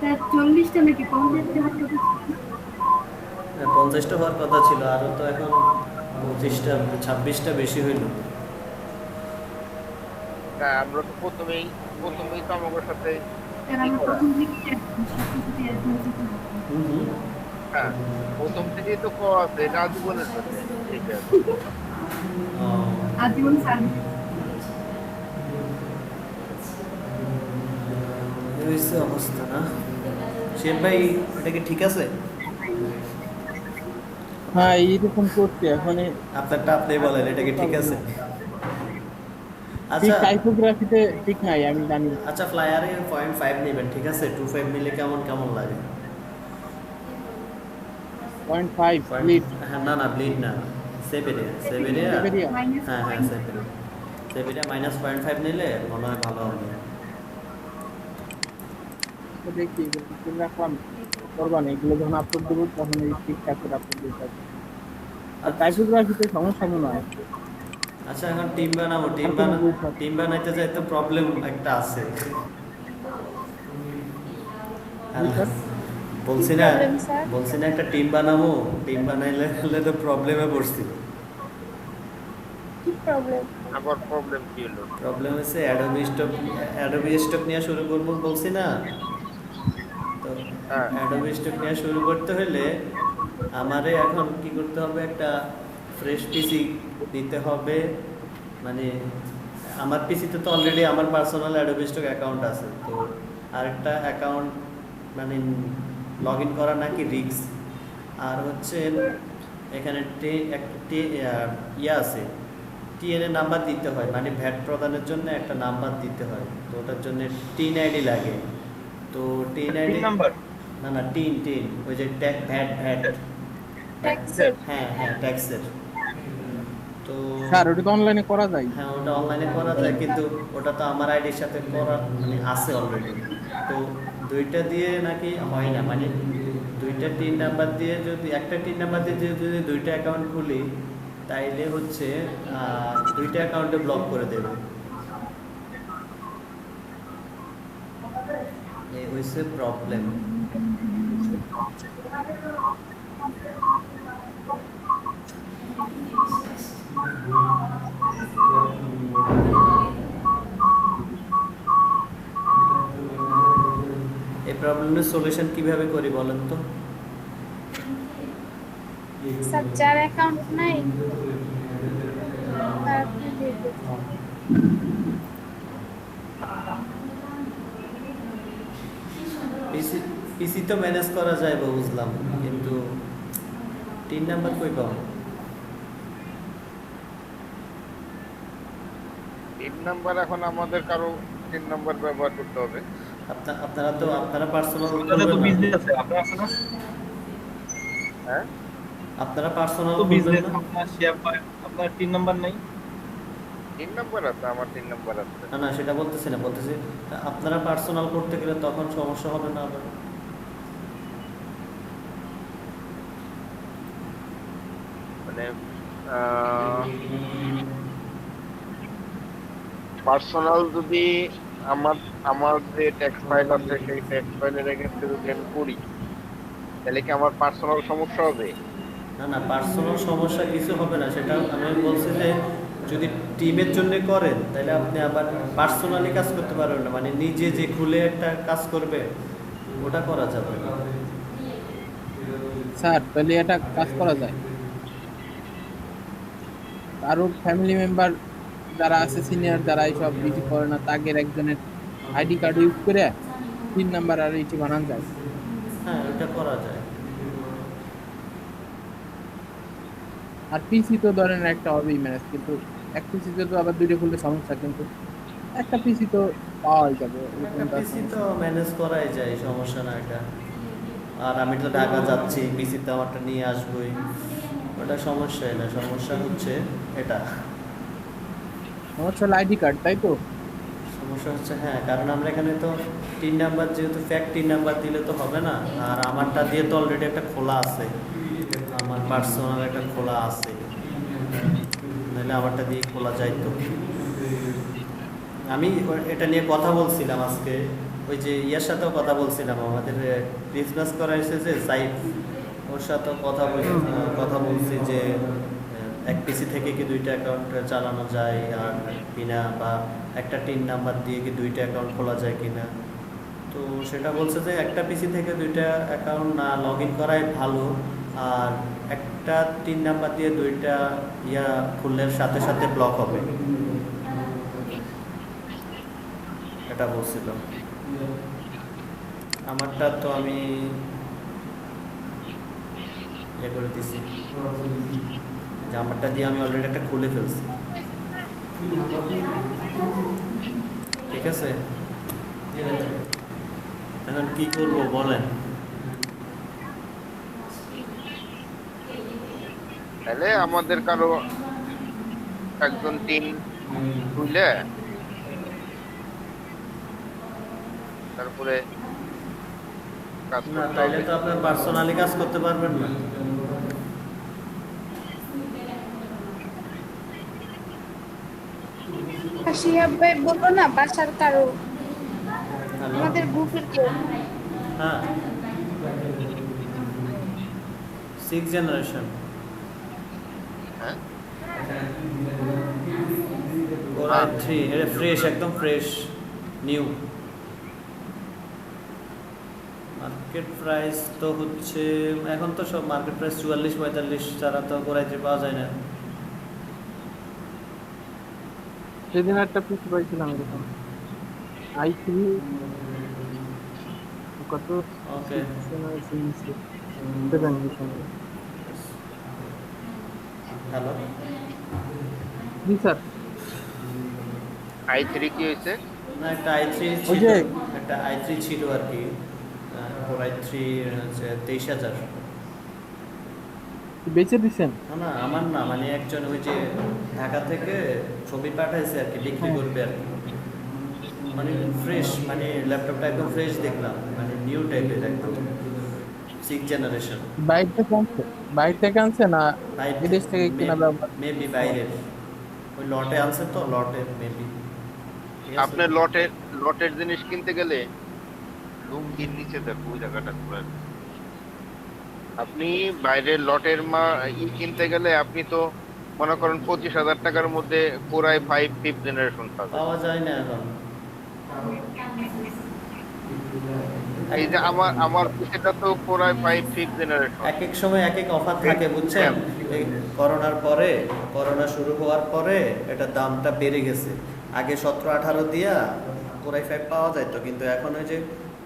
তা 40টা নাকি 50টা হওয়ার কথা ছিল না? 50টা হওয়ার কথা ছিল, আরও তো এখন 25টা 26টা বেশি হইল। তা আমরা তো প্রথমেই তো আমাদের সাথে কারণ ই আমরা করা। প্রথম থেকেই অ্যাডভান্স, সবকিছুতে অ্যাডভান্স দিতে হবে। হুম হুম। হ্যাঁ, প্রথম থেকেই তো কওয়া আছে এটা আজীবনের জন্য ঠিক আছে। আজীবন সার্ভিস। এই হচ্ছে অবস্থা না। শেখ ভাই, এটা কি ঠিক আছে? হ্যাঁ, এইরকম করতে এখন আপনারটা আপনি বলেন, এটা কি ঠিক আছে? ঠিক আচ্ছা। টাইপোগ্রাফিতে ঠিক নাই, আমি জানি। আচ্ছা, ফ্লায়ারে 0.5 নেবেন, ঠিক আছে? 2.5 নিলে কেমন কেমন লাগে? 0.5 পয়েন্ট, লিট হ্যাঁ, না না, ব্লিড না, সেভেরিয়া সেভেরিয়া। সেভেরিয়া। মাইনাস হ্যাঁ হ্যাঁ, পয়েন্ট। সেভেরিয়া সেভেরিয়া -0.5 নিলে মনে হয় ভালো হবে। তো দেখি এগুলো কিনে রাখলাম, করবা না এগুলো যখন আপলোড দেবো তখন এই ঠিকঠাক করে আপলোড দিতে হবে। আর আচ্ছা। টাইপোগ্রাফিতে সমস্যা মনে হয়। আচ্ছা, এখন টিম বানাবো, আর কোনো বই থাকে? টিম বানাইতে যাই তো প্রবলেম একটা আছে। জি হ্যালো, স্যার। কি বলছি না, প্রবলেম স্যার? বলছি না একটা টিম বানাবো, টিম বানাইলে হলে তো প্রবলেমে পড়ছি। কি প্রবলেম? আবার প্রবলেম কি হলো? প্রবলেম হচ্ছে অ্যাডোবি স্টক নিয়ে শুরু করবো বলছি না। তো হ্যাঁ, অ্যাডোবি স্টক নিয়ে শুরু করতে হলে আমারে এখন কি করতে হবে, একটা ফ্রেশ পিসি নিতে হবে। মানে আমার পিসিতে তো অলরেডি আমার পার্সোনাল অ্যাডোবি স্টক অ্যাকাউন্ট আছে, তো আরেকটা অ্যাকাউন্ট মানে লগ ইন করা নাকি রিস্ক। আর হচ্ছে এখানে ইয়ে আছে, টিএনএ নাম্বার দিতে হয়, মানে ভ্যাট প্রদানের জন্য একটা নাম্বার দিতে হয়, তো ওটার জন্য টিন আইডি লাগে। তো টিন তিন আইডি, নাম্বার না না, টিন টিন, ওই যে ভ্যাট ভ্যাট। ট্যাক্সের? হ্যাঁ হ্যাঁ, ট্যাক্সের। তো স্যার ওটা তো অনলাইনে করা যায়। হ্যাঁ, ওটা অনলাইনে করা যায়, কিন্তু ওটা তো আমার আইডির সাথে করা মানে আছে অলরেডি। তো দুইটা দিয়ে নাকি হয় না, মানে দুইটা টিন নাম্বার দিয়ে যদি, একটা টিন নাম্বার দিয়ে যদি দুইটা অ্যাকাউন্ট খুলি, তাইলে হচ্ছে দুইটা অ্যাকাউন্টে ব্লক করে দেবে। এই হচ্ছে প্রবলেম। এই প্রবলেমের সলিউশন কিভাবে করি বলেন তো? স্যার যার অ্যাকাউন্ট নাই তার আপনি দিয়ে দেবেন। পিসি, পিসি তো ম্যানেজ করা যায় বা বুঝলাম, কিন্তু তিন নাম্বার কই পাবো? তিন নাম্বার এখন আমাদের কারো তিন নাম্বার ব্যবহার করতে হবে। আপনারা পার্সোনাল সুবিধাটা তো খুলবেন না? বিজনেস আছে, আপনার আছে না? হ্যাঁ, আপনারা পার্সোনাল তো খুলবেন বিজনেস না? আপনার শেয়ার পায়, আপনার তিন নাম্বার নাই? তিন নাম্বার আছে, আমার তিন নাম্বার আছে। না না, সেটা বলতেছি না, বলতেছি আপনারা পার্সোনাল করতে গেলে তখন সমস্যা হবে না আবার? মানে পার্সোনাল যদি আমার আমার যে ট্যাক্স ফাইল আছে সেই ট্যাক্স ফাইলের এগেইনস্টে যদি আমি করি, তাহলে কি আমার পার্সোনাল সমস্যা হবে? না না, পার্সোনাল সমস্যা কিছু হবে না, সেটা আমি বলছি যে যদি টিমের জন্য করেন তাহলে আপনি আবার পার্সোনালি কাজ করতে পারবেন না, মানে নিজে যে খুলে একটা কাজ করবে ওটা করা যাবে না। স্যার তাহলে এটা কাজ করা যায়, কারো ফ্যামিলি মেম্বার যারা আছে সিনিয়র, যারা এইসব বিটি করে না, তাদের একজনের আইডি কার্ড ইউজ করে 3 নাম্বার আর এইটি বানানো যায়। হ্যাঁ, ওটা করা যায়। আর পিসি তো ধরেন একটা হবেই ম্যানেজ, কিন্তু এক পিসিতে তো আবার দুইটা খুললে সমস্যা, কিন্তু একটা পিসি তো পাওয়াই যাবে, একটা এরকম তো আর পিসি তো সমস্যা নেই। ম্যানেজ করাই যায়, সমস্যা না এটা। আর আমি তো ঢাকা যাচ্ছি, পিসি তো আমারটা নিয়ে আসবোই, ওটা সমস্যাই না। সমস্যা হচ্ছে এটা, সমস্যা হলো আইডি কার্ড, তাই তো? সমস্যা হচ্ছে, হ্যাঁ, কারণ আমরা এখানে তো তিন নাম্বার, যেহেতু ফ্যাক্ট তিন নাম্বার দিলে তো হবে না। আর আমারটা দিয়ে তো অলরেডি একটা খোলা আছে, আমার পার্সোনাল একটা খোলা আছে, নাহলে আমারটা দিয়ে খোলা যায় তো। আমি এটা নিয়ে কথা বলছিলাম আজকে ওই যে ইয়ার সাথেও কথা বলছিলাম, আমাদের বিজনেস করা এসেছে সাইড, ওর সাথেও কথা বলছি যে এক পিসি থেকে কি 2টা অ্যাকাউন্ট চালানো যায় আর কিনা, বা একটা টিন নাম্বার দিয়ে কি 2টা অ্যাকাউন্ট খোলা যায় কিনা। তো সেটা বলছে যে একটা পিসি থেকে 2টা অ্যাকাউন্ট না লগ ইন করাই ভালো, আর একটা টিন নাম্বার দিয়ে 2টা ইয়া খুললে সাথে সাথে ব্লক হবে, এটা বলছিল। আমারটা তো আমি ইয়ে করে দিছি, যে আমারটা দিয়ে আমি অলরেডি একটা খুলে ফেলছি। ঠিক আছে, এখন কি করবো বলেন? তাহলে আমাদের কারো একজন টিম খুলে তারপরে কাজ না করতে তাইলে হবে। তো আপনার পার্সোনালি কাজ করতে পারবেন না। শিহাব ভাই বলবো না বাসার কারো, হ্যালো, আমাদের গ্রুপের কেউ। হ্যাঁ 6 জেনারেশন হ্যাঁ ওরা 3, এটা ফ্রেশ, একদম ফ্রেশ নিউ। মার্কেট প্রাইস তো হচ্ছে, এখন তো সব মার্কেট প্রাইস 44-45 ছাড়া তো কোরাইতে পাওয়া যায় না। সেদিন একটা পিসি পাইছিলাম এরকম i3 কত ওকে, 7 হ্যালো, জি স্যার। i3 কি হয়েছে? না একটা i3 ওই ছিল, যে একটা i3 ছিল আর কি, i3 হচ্ছে 23,000। বেচে দিছেন? না না আমার না, মানে একজন ওই যে ঢাকা থেকে ছবি পাঠাইছে আর কি, বিক্রি করবে আর কি, মানে ফ্রেশ, মানে ল্যাপটপটা একদম ফ্রেশ দেখলাম, মানে নিউ টাইপের একদম 6 জেনারেশন। বাইরে থেকে আনছে? বাইরে থেকে আনছে না বিদেশ থেকে কিনা ব্যবহার? মেবি বাইরের, ওই লটে আনছে তো, লটে মেবি। আপনার লটের জিনিস কিনতে গেলে লুঙ্গির নিচে দেখো ওই জায়গাটা পুরো। আপনি বাইরের লটের কিনতে গেলে আপনি তো মনে করেন 25,000 টাকার মধ্যে কোরাই 5 5th জেনারেশন পাবেন। পাওয়া যায় না এখন। এই যে আমার পিসিটা তো কোরাই 5 5th জেনারেশন। এক এক সময় এক এক অফার থাকে বুঝছেন, এই করোনা শুরু হওয়ার পরে এটা দামটা বেড়ে গেছে। আগে 17-18 দিয়া কোরাই 5 পাওয়া যায় তো, কিন্তু এখন ওই যে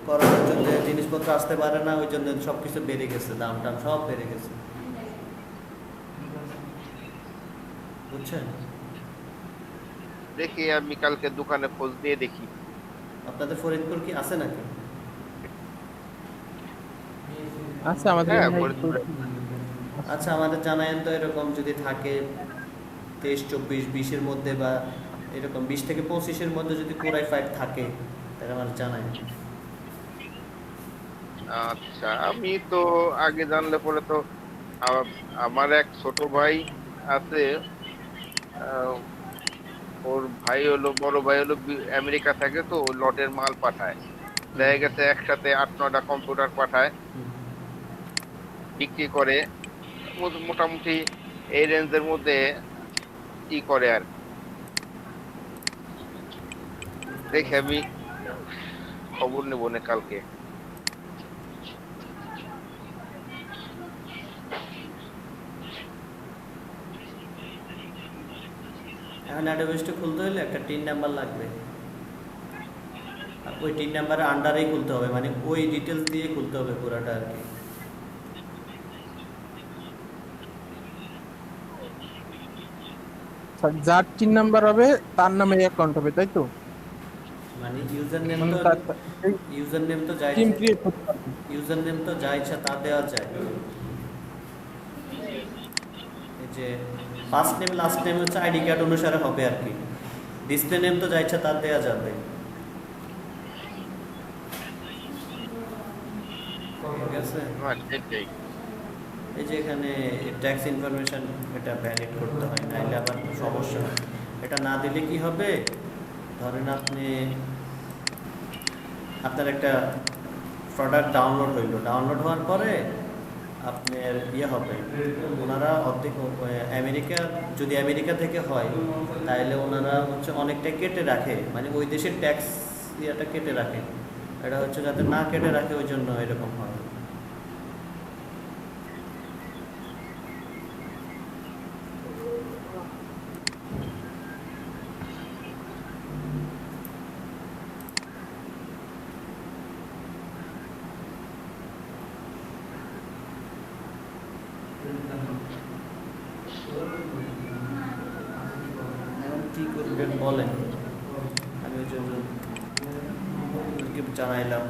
করোনার জন্য জিনিসপত্র আসতে পারে না, ওই জন্য সবকিছু বেড়ে গেছে, দাম টাম সব বেড়ে গেছে, বুঝছেন। দেখি আমি কালকে দোকানে খোঁজ দিয়ে দেখি। আপনাদের ফরিদপুর কি আছে নাকি? আচ্ছা আমাদের হ্যাঁ, এখানে ফরিদপুরে। আচ্ছা আমাদের জানায়েন তো, এরকম যদি থাকে 23, 24, 20-এর মধ্যে, বা এরকম 20 থেকে 25-এর মধ্যে যদি কোরাই 5 থাকে তাহলে আমার জানাই। আচ্ছা, আমি তো আগে জানলে পরে তো আমার এক ছোট ভাই আছে, আহ, ওর বড় ভাই হলো আমেরিকা থাকে, তো ও লটের মাল পাঠায়। দেখা গেছে একসাথে 8-9টা কম্পিউটার পাঠায়, বিক্রি করে মোটামুটি এই রেঞ্জের মধ্যে কি করে আর কি। দেখি আমি খবর নেবো না কালকে। এখন অ্যাডোবেসটা খুলতে হলে একটা টিন নাম্বার লাগবে, আর ওই টিন নাম্বারের আন্ডারেই খুলতে হবে, মানে ওই ডিটেলস দিয়ে খুলতে হবে পুরাটা আর কি। যার টিন নাম্বার হবে তার নামে অ্যাকাউন্ট হবে, তাই তো? মানে ইউজার নেম মানে তো তার টিম ক্রিয়েট করতে পারবে। ইউজার নেম তো যা ইচ্ছা তা দেওয়া যায়। এই যে ফার্স্ট নেম লাস্ট নেম হচ্ছে আইডি কার্ড অনুসারে হবে আর কি, ডিসপ্লে নেম তো যা ইচ্ছা তা দেওয়া যাবে। ঠিক আছে, হ্যাঁ, সেটাই। এই যে এখানে ট্যাক্স ইনফরমেশন এটা ভ্যালিড করতে হয়, নাহলে আবার সমস্যা হয়। এটা না দিলে কি হবে, ধরেন আপনি আপনার একটা প্রোডাক্ট ডাউনলোড হইলো, ডাউনলোড হওয়ার পরে আপনার ইয়ে হবে, ওনারা অর্ধেক আমেরিকা, যদি আমেরিকা থেকে হয় তাহলে ওনারা হচ্ছে অনেকটা কেটে রাখে, মানে ওই দেশের ট্যাক্স ইয়েটা কেটে রাখে। এটা হচ্ছে যাতে না কেটে রাখে ওই জন্য এরকম হয়। এখন কি করবেন বলেন, আমি ওই জন্য জানাইলাম।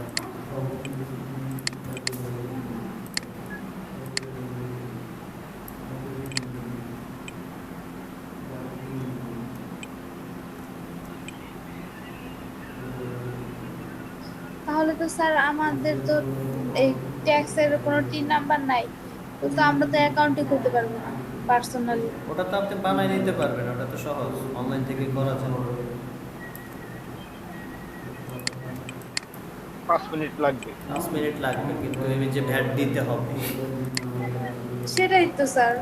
তাহলে তো স্যার আমাদের তো এই ট্যাক্সের কোনো টিন নাম্বার নাই, তো আমরা তো অ্যাকাউন্টই খুলতে পারবো না পার্সোনালি। ওটা তো আপনি বানাই নিতে পারবেন, ওটা তো সহজ, অনলাইন থেকে করা যায়। 5 মিনিট লাগবে। 5 মিনিট লাগবে, কিন্তু এই যে ভ্যাট দিতে হবে। সেটাই তো স্যার।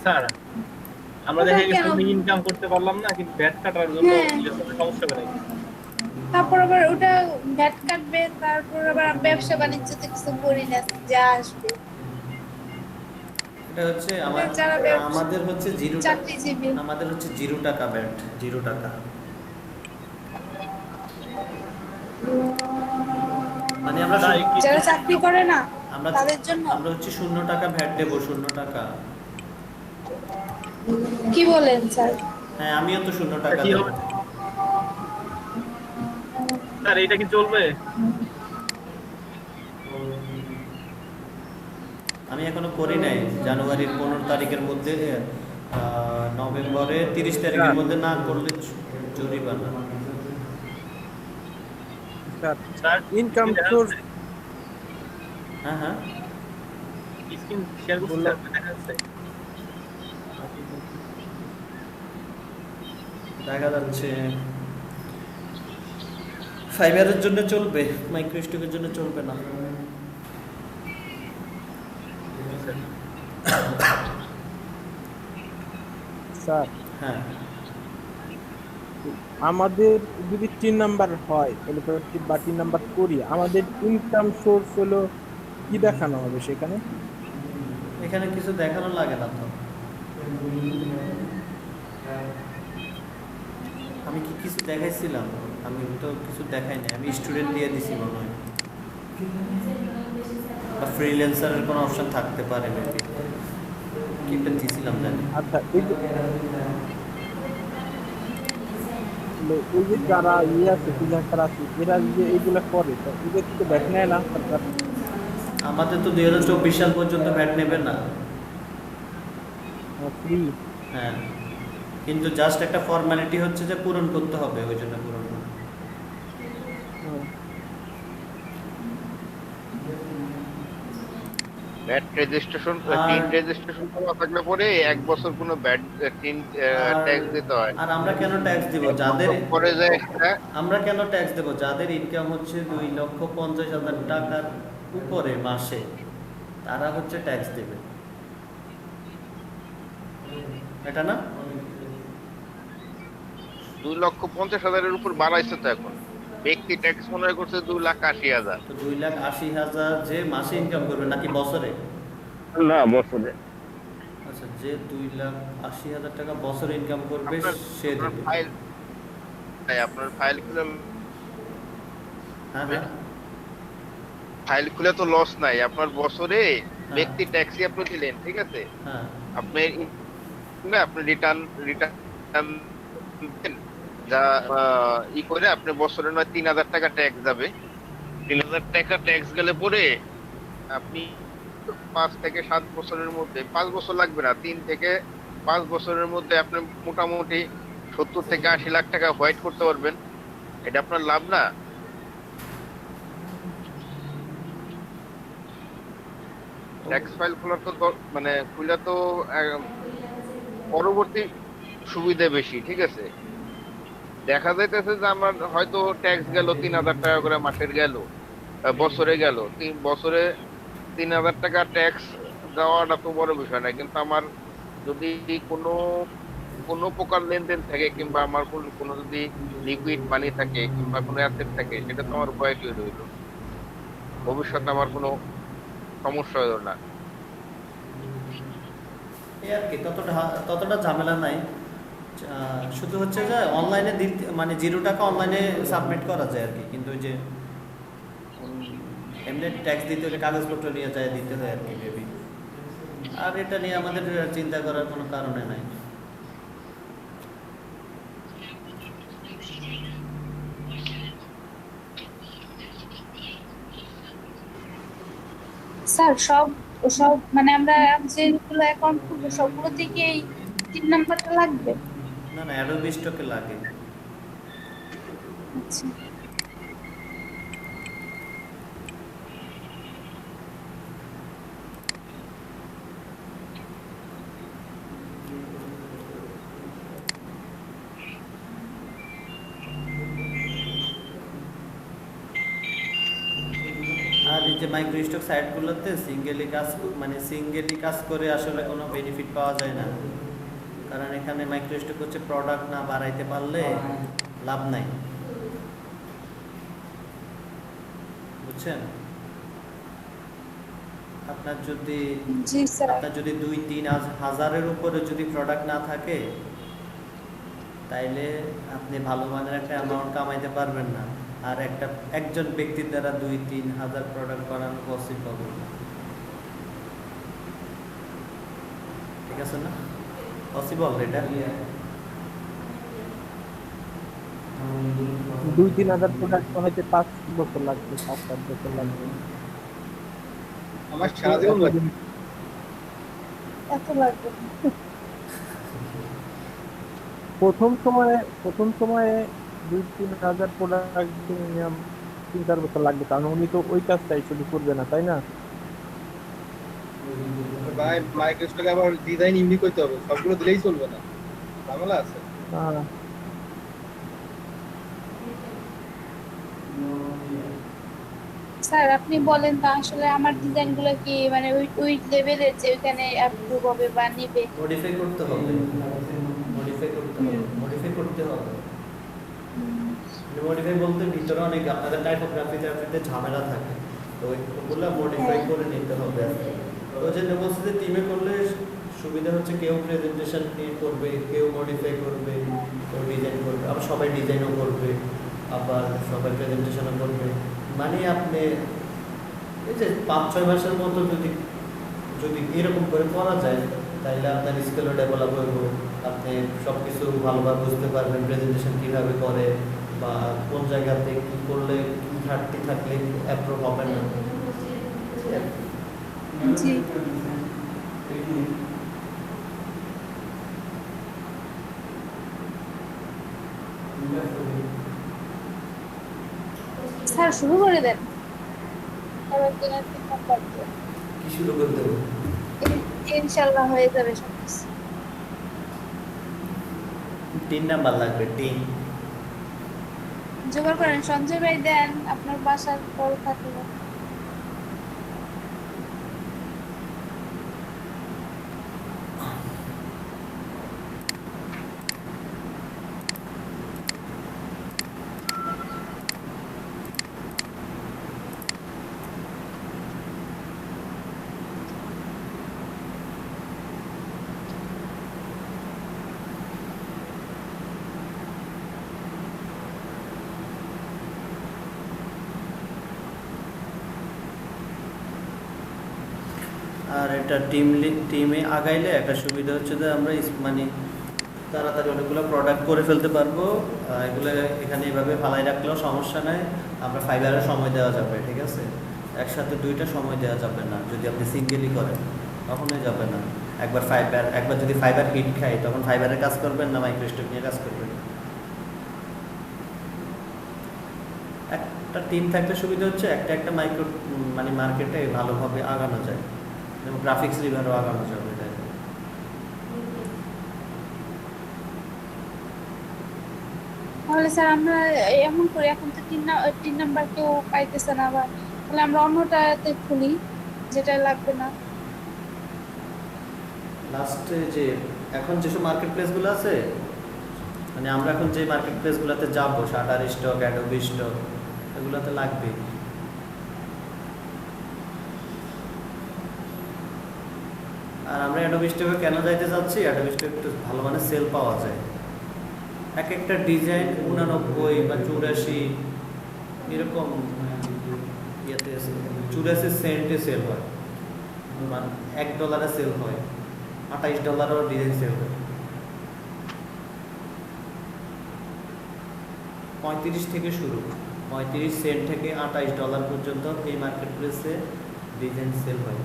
স্যার আমরা ওটা দেখে গেছি কেন? ইনকাম করতে পারলাম না, কিন্তু ব্যাট কাটার জন্য হ্যাঁ। সমস্যা করে। তারপর আবার ওটা ভ্যাট কাটবে, তারপর আবার ব্যবসা বাণিজ্য তো কিছু করি না, যা আসবে। এটা হচ্ছে যারা আমাদের হচ্ছে 0 টাকা, চাকরিজীবী। আমাদের হচ্ছে 0 টাকা ভ্যাট, 0 টাকা। মানে আমরা যারা চাকরি করে না আমরা তাদের জন্য। আমরা হচ্ছে 0 টাকা ভ্যাট দেবো, 0 টাকা। কি বলেন স্যার? হ্যাঁ, আমিও তো 0 টাকা কি দেবো। হবে স্যার, এটা কি চলবে? আমি এখনো করি নাই, জানুয়ারির 15 তারিখের মধ্যে, নভেম্বরের 30 তারিখের মধ্যে না করলে জরিমানা। স্যার ইনকাম সোর্স হ্যাঁ হ্যাঁ, স্ক্রিন শেয়ার করতে দেখা যাচ্ছে। দেখা যাচ্ছে ফাইবারের জন্য চলবে, মাইক্রো স্টকের জন্য চলবে না। স্যার হ্যাঁ, আমাদের যদি 3 নাম্বার হয় তাহলে বা 3 নাম্বার করি, আমাদের ইনকাম সোর্স হলো কি দেখানো হবে সেখানে? এখানে কিছু দেখানো লাগে না তো। আমি কি কিছু দেখাইছিলাম? আমি তো কিছু দেখাই নাই, আমি স্টুডেন্ট দিয়ে দিছি মনে হয়, বা ফ্রিল্যান্সারের কোনো অপশন থাকতে পারে মেবি, কি একটা দিছিলাম জানি। আচ্ছা, এই যে যারা আছে ফ্রিল্যান্সার আছে, এরা যে এইগুলো করে, তো এদের থেকে ব্যাক নেয় না সরকার? আমাদের তো 2024 সাল পর্যন্ত ভ্যাট নেবে না। ফ্রি? হ্যাঁ, কিন্তু জাস্ট একটা ফর্মালিটি হচ্ছে যে পূরণ করতে হবে, ওই জন্য পূরণ করতে। ব্যাট রেজিস্ট্রেশন, আর- টিন রেজিস্ট্রেশন করা থাকলে পরে 1 বছর কোনো ব্যাট টিন ট্যাক্স দিতে হয়। আর আমরা কেন ট্যাক্স দিব যাদের, পরে যায় হ্যাঁ, আমরা কেন ট্যাক্স দেব যাদের ইনকাম হচ্ছে 2,50,000 টাকার উপরে মাসে, তারা হচ্ছে ট্যাক্স দেবে, এটা না? 2,50,000 উপর বাড়াইছে তো এখন। ব্যক্তি ট্যাক্স মনে হয় করছে 2,80,000। তো 2,80,000 যে মাসে ইনকাম করবে নাকি বছরে? না, বছরে। আচ্ছা, যে 2,80,000 টাকা বছরে ইনকাম করবে সে দেবে। ফাইল, আপনার ফাইল খুলে, হ্যাঁ হ্যাঁ, ফাইল খুলে তো লস নাই আপনার বছরে। ব্যক্তি ট্যাক্সই আপনি দিলেন, ঠিক আছে, হ্যাঁ আপনি না আপনি রিটার্ন যা করে আপনি বছরে নয় 3,000 টাকা ট্যাক্স যাবে। 3,000 টাকা ট্যাক্স গেলে পরে আপনি 5 থেকে 7 বছরের মধ্যে, 5 বছর লাগবে না, 3 থেকে 5 বছরের মধ্যে আপনি মোটামুটি 70 থেকে 80 লাখ টাকা হোয়াইট করতে পারবেন। এটা আপনার লাভ না? ট্যাক্স ফাইল খোলার তো মানে খুলে তো পরবর্তী সুবিধা বেশি, ঠিক আছে। দেখা যাইতেছে যে আমার হয়তো ট্যাক্স গেল 3,000 টাকা করে মাসের গেল, বছরে গেল, 3 বছরে 3,000 টাকা ট্যাক্স দেওয়াটা তো বড় বিষয় না, কিন্তু আমার যদি কোনো কোনো প্রকার লেনদেন থাকে কিংবা আমার কোনো যদি লিকুইড মানি থাকে কিংবা কোনো অ্যাসেট থাকে, সেটা তো আমার ভয় তৈরি হইলো, ভবিষ্যতে আমার কোনো সমস্যা হইলো না। এই আর কি, ততটা ঝামেলা নাই। শুধু হচ্ছে যে অনলাইনে দিতে মানে 0 টাকা অনলাইনে সাবমিট করা যায় আর কি, কিন্তু ওই যে এমনি ট্যাক্স দিতে হলে কাগজপত্র নিয়ে যায় দিতে হয় আর কি মেবি। আর এটা নিয়ে আমাদের চিন্তা করার কোনো কারণে নাই। স্যার সব সব মানে আমরা যেগুলো অ্যাকাউন্ট খুলবো সবগুলো থেকে এই 3 নাম্বারটা লাগবে? না না, অ্যাডোবি স্টকে লাগে। আচ্ছা। আর এই যে মাইক্রো স্টক সাইটগুলোতে সিঙ্গেলি কাজ করে আসলে কোনো বেনিফিট পাওয়া যায় না, কারণ এখানে মাইক্রো স্টক হচ্ছে প্রোডাক্ট না বাড়াইতে পারলে লাভ নাই, বুঝছেন? আপনার যদি জি স্যার। 2-3 হাজারের উপরে যদি প্রোডাক্ট না থাকে, তাইলে আপনি ভালো মানের একটা অ্যামাউন্ট কামাইতে পারবেন না। আর একজন ব্যক্তির দ্বারা 2-3 হাজার প্রোডাক্ট বানানো পসিবল না, ঠিক আছে না? পসিবল এটা? 2-3 হাজার প্রোডাক্ট বানাইতে 5 বছর লাগবে, 7-8 বছর লাগবে। আমার সারা জীবন লাগবে। এত লাগবে না। প্রথম সময়ে 2-3 হাজার প্রোডাক্ট মিনিমাম 3-4 বছর লাগবে, কারণ উনি তো ওই কাজটাই শুধু করবে না, তাই না? ভাই মাইক্রোস্টকে আবার ডিজাইন ইউনিক হইতে হবে, সবগুলো দিলেই চলবে না, ঝামেলা আছে। হ্যাঁ। স্যার আপনি বলেন তো আসলে আমার ডিজাইনগুলো কি মানে ওই লেভেলের যে ওইখানে অ্যাপ্রুভ হবে বা নিবে? মডিফাই করতে হবে, মডিফাই করতে হবে। মডিফাই বলতে ভিতরে অনেক আপনাদের টাইপোগ্রাফিতে ঝামেলা থাকে, তো ওইগুলো মডিফাই করে নিতে হবে। ওই জন্য বলছি যে টিমে করলে সুবিধা হচ্ছে, কেউ প্রেজেন্টেশন নিয়ে করবে, কেউ মডিফাই করবে, কেউ ডিজাইন করবে, আবার সবাই ডিজাইনও করবে, আবার সবাই প্রেজেন্টেশনও করবে। মানে আপনি এই যে 5-6 মাসের মতো যদি এরকম করে করা যায়, তাহলে আপনার স্কিলও ডেভেলপ হইব, আপনি সব কিছু ভালোভাবে বুঝতে পারবেন, প্রেজেন্টেশন কীভাবে করে বা কোন জায়গাতে কী করলে কী ঘাটতি থাকলে অ্যাপ্রুভ হবে না। জি স্যার শুরু করে দেন। এবার কেনার 3 নাম্বার দিয়ে। কি শুরু করতে হবে? ইনশাআল্লাহ হয়ে যাবে সব কিছু। 3 নাম্বার লাগবে, 3। জোগাড় করেন, সঞ্জয় ভাই দেন, আপনার বাসার পর থাকবে। আর এটা টিমে আগাইলে একটা সুবিধা হচ্ছে যে আমরা মানে তাড়াতাড়ি অনেকগুলো প্রোডাক্ট করে ফেলতে পারবো। এগুলো এখানে এভাবে ফালাই রাখলেও সমস্যা নাই, আমরা ফাইবারের সময় দেওয়া যাবে, ঠিক আছে? একসাথে 2টা সময় দেওয়া যাবে না, যদি আপনি সিঙ্গেলি করেন কখনোই যাবে না। একবার যদি ফাইবার হিট খাই, তখন ফাইবারের কাজ করবেন না মাইক্রোস্টক নিয়ে কাজ করবেন। একটা টিম থাকলে সুবিধা হচ্ছে একটা মানে মার্কেটে ভালোভাবে আগানো যায়, যেমন গ্রাফিক্স রিভারও আগানো যাবে। তাহলে স্যার আমরা এমন করি, এখন তো তিন নাম্বার কেউ পাইতেছে না আবার, তাহলে আমরা অন্যটাতে খুলি যেটা লাগবে না। লাস্টে যে এখন যেসব মার্কেট প্লেসগুলো আছে, মানে আমরা এখন যে মার্কেট প্লেসগুলোতে যাবো, শাটার স্টক, অ্যাডোবি স্টক, এগুলোতে লাগবে। আর আমরা অ্যাডোবি স্টকে কেন যাইতে চাচ্ছি, অ্যাডোবি স্টকে একটু ভালো মানে সেল পাওয়া যায়। এক একটা ডিজাইন 89 বা 84 এরকম ইয়েতে 84 সেন্টে সেল হয়, মানে $1 সেল হয়, $28 ডিজাইন সেল হয়। 35 থেকে শুরু, 35 সেন্ট থেকে $28 পর্যন্ত এই মার্কেট প্লেসে ডিজাইন সেল হয়।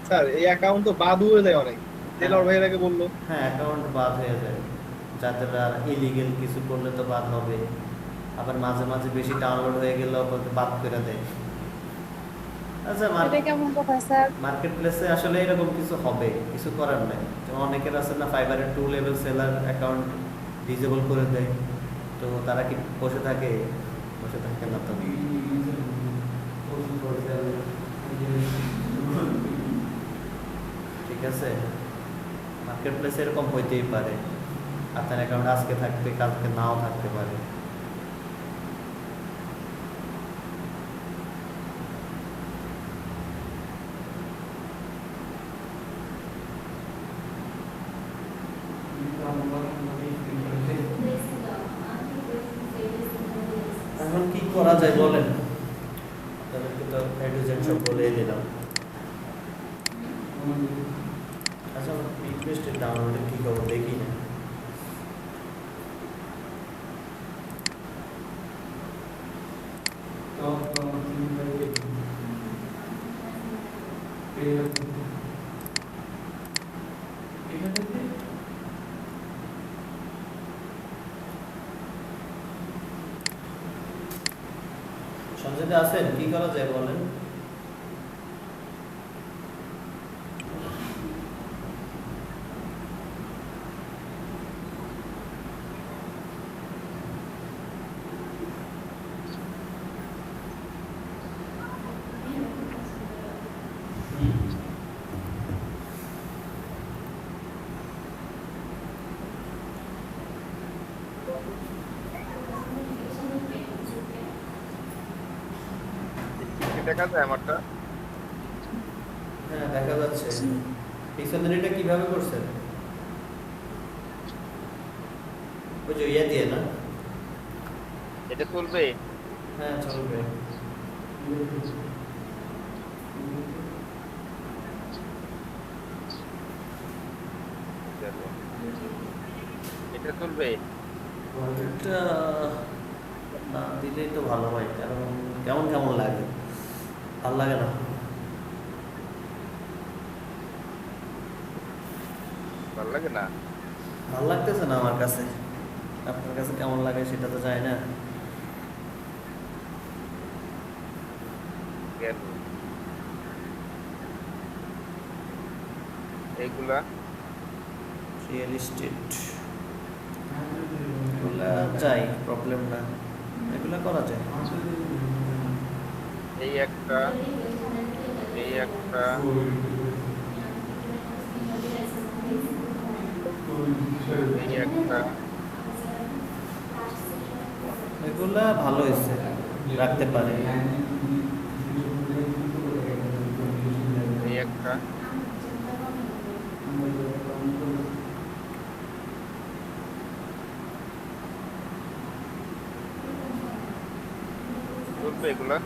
স্যার এই অ্যাকাউন্ট তো বাদ হয়ে যায় অনেক, টেলর ভাইয়ের আগে বললো। হ্যাঁ, অ্যাকাউন্ট বাদ হয়ে যায়, যাদের আর ইলিগেল কিছু করলে তো বাদ হবে। আবার মাঝে মাঝে বেশি ডাউনলোড হয়ে গেলেও বাদ করে দেয়। আচ্ছা, এটা কেমন কথা স্যার? মার্কেট প্লেসে আসলে এরকম কিছু হবে, কিছু করার নাই। যেমন অনেকের আছে না, ফাইবারের 2 লেভেল সেলার অ্যাকাউন্ট ডিসেবল করে দেয়, তো তারা কি বসে থাকে? বসে থাকে না তো। ঠিক আছে, মার্কেট প্লেসে এরকম হইতেই পারে, আপনার অ্যাকাউন্ট আজকে থাকবে, কালকে নাও থাকতে পারে। এখন কি করা যায় বলেন? আপনাদেরকে তো এডুজেন্ট সব বলে দিলাম। আচ্ছা, রিকোয়েস্টেড ডাউনলোডে কি খবর দেখি না। সঞ্জয়দা আছেন? কি করা যায় বলেন? দেখা যায় আমারটা? হ্যাঁ, দেখা যাচ্ছে। পিছনের এটা কিভাবে করছেন? ওই যে ইয়ে দিয়ে না? এটা চলবে? হ্যাঁ, চলবে। এটা চলবে? এটা না দিলেই তো ভালো হয়, কারণ কেমন কেমন লাগে, ভাল লাগে না। ভালো লাগে না? ভাল লাগতেছে না আমার কাছে। আপনার কাছে কেমন লাগে সেটা তো জানি না। গেল এইগুলা রিয়েল এস্টেট এগুলা চাই, প্রবলেম না, এগুলা করা যায়। এই একটা, এই একটা, এই একটা, এগুলা ভালো হয়েছে, রাখতে পারে। এই একটা, চলবে এগুলা?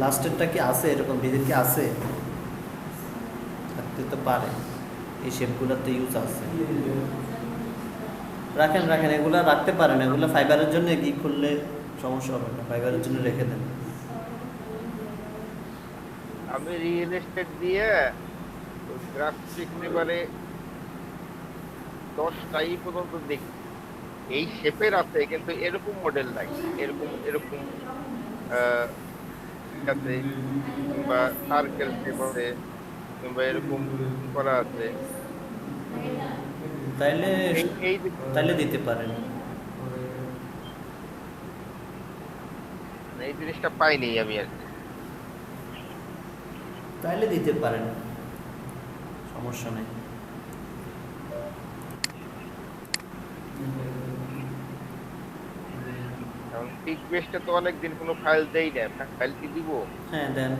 লাস্টেরটা কি আছে, এরকম ডিজাইন কি আছে? থাকতে তো পারে, এই শেপগুলোতে ইউজ আছে। রাখেন রাখেন, এগুলা রাখতে পারেন, এগুলো ফাইবারের জন্য কি করলে সমস্যা হবে না, ফাইবারের জন্য রেখে দেন। আমি রিয়েল এস্টেট দিয়ে গ্রাফিক এবারে 10টাই পর্যন্ত দেখি, এই শেপের আছে কিন্তু এরকম মডেল নাই, এরকম এরকম আছে, কিংবা সার্কেল শেপ আছে, কিংবা এরকম করা আছে। তাইলে এই তাইলে দিতে পারেন। এই জিনিসটা পাইনি আমি আর কি। তাইলে দিতে পারেন, সমস্যা নেই। কারণ পিক বেসটা তো অনেকদিন কোনো ফাইল দেই না, ফাইল কি দিব? হ্যাঁ দেন।